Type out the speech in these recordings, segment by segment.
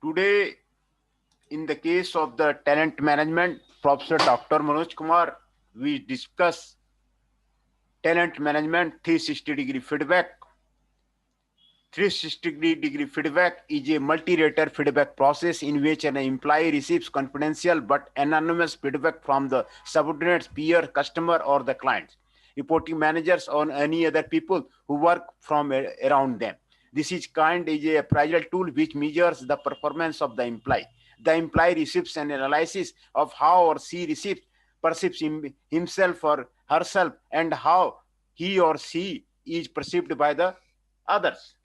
Today, in the case of the talent management, Professor Dr. Manoj Kumar, we discuss talent management 360-degree feedback. 360-degree feedback is a multi-rater feedback process in which an employee receives confidential but anonymous feedback from the subordinates, peer, customer, or the clients, reporting managers, or any other people who work from around them. This is a appraisal tool which measures the performance of the employee. The employee receives an analysis of how or she perceives himself or herself and how he or she is perceived by the others.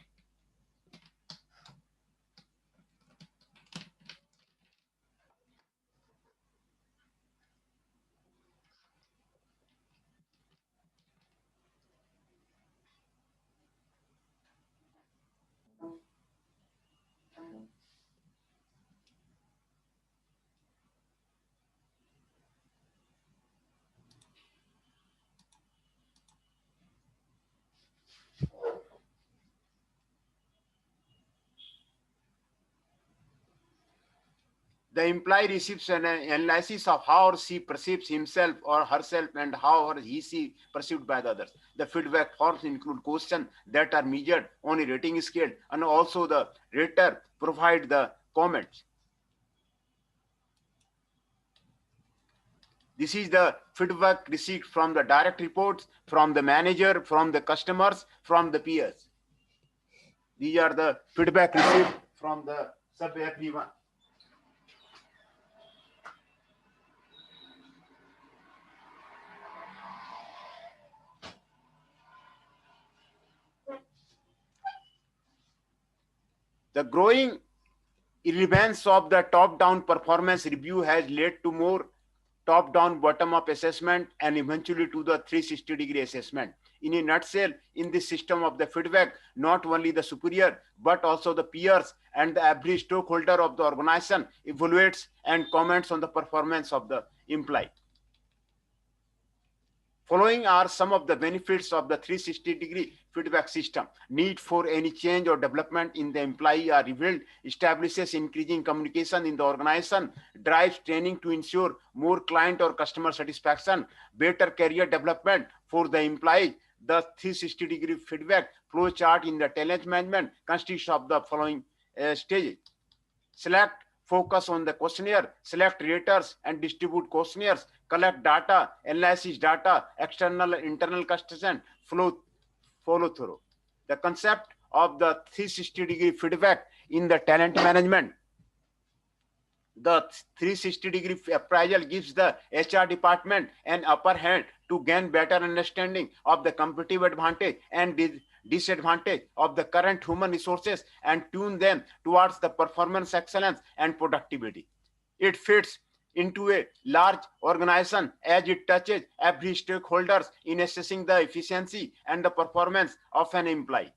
The employee receives an analysis of how or she perceives himself or herself and how or she perceived by the others. The feedback forms include questions that are measured on a rating scale, and also the rater provide the comments. This is the feedback received from the direct reports, from the manager, from the customers, from the peers. These are the feedback received from the sub everyone. The growing relevance of the top-down performance review has led to more top-down, bottom-up assessment and eventually to the 360-degree assessment. In a nutshell, in this system of the feedback, not only the superior, but also the peers and the every stakeholder of the organization evaluates and comments on the performance of the employee. Following are some of the benefits of the 360-degree feedback system. Need for any change or development in the employee are revealed, establishes increasing communication in the organization, drives training to ensure more client or customer satisfaction, better career development for the employee. The 360-degree feedback flow chart in the talent management consists of the following stages. Select, focus on the questionnaire, select raters and distribute questionnaires, collect data, analysis data, external and internal constitution, follow through. The concept of the 360-degree feedback in the talent management. The 360-degree appraisal gives the HR department an upper hand to gain better understanding of the competitive advantage and disadvantage of the current human resources and tune them towards the performance excellence and productivity. It fits into a large organization as it touches every stakeholder in assessing the efficiency and the performance of an employee.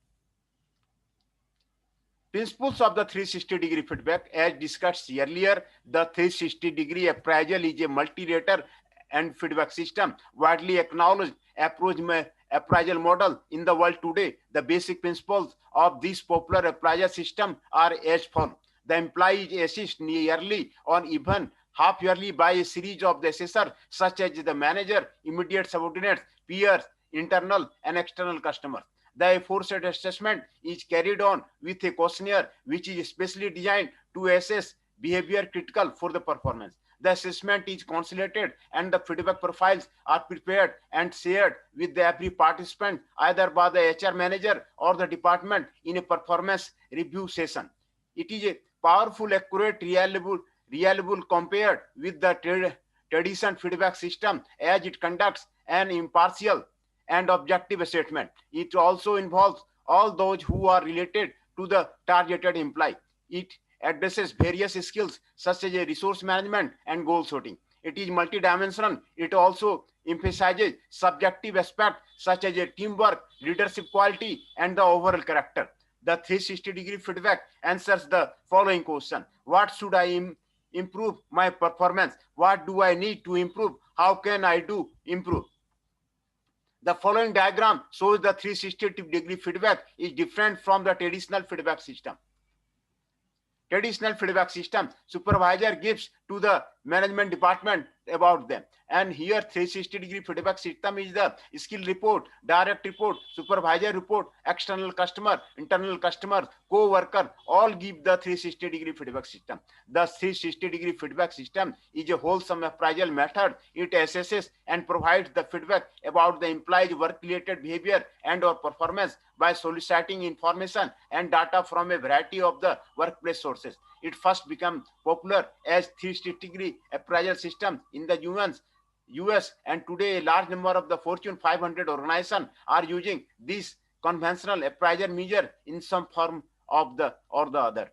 Principles of the 360-degree feedback. As discussed earlier, the 360-degree appraisal is a multi-rater and feedback system widely acknowledged appraisal model in the world today. The basic principles of this popular appraisal system are as follows. The employee is assessed yearly or even half yearly by a series of the assessors such as the manager, immediate subordinates, peers, internal and external customers. The aforesaid assessment is carried on with a questionnaire which is specially designed to assess behavior critical for the performance. The assessment is consolidated and the feedback profiles are prepared and shared with every participant either by the HR manager or the department in a performance review session. It is a powerful, accurate, reliable compared with the traditional feedback system as it conducts an impartial and objective assessment. It also involves all those who are related to the targeted employee. It addresses various skills such as resource management and goal setting. It is multidimensional. It also emphasizes subjective aspects such as teamwork, leadership quality, and the overall character. The 360-degree feedback answers the following question. What should I improve my performance? What do I need to improve? How can I improve? The following diagram shows the 360-degree feedback is different from the traditional feedback system. traditional feedback system, supervisor gives to the management department about them. And here 360-degree feedback system is the skill report, direct report, supervisor report, external customer, internal customer, co-worker, all give the 360-degree feedback system. The 360-degree feedback system is a wholesome appraisal method. It assesses and provides the feedback about the employee's work-related behavior and or performance by soliciting information and data from a variety of the workplace sources. It first became popular as 360-degree appraisal system in the US, and today a large number of the Fortune 500 organizations are using this conventional appraisal measure in some form of the or the other.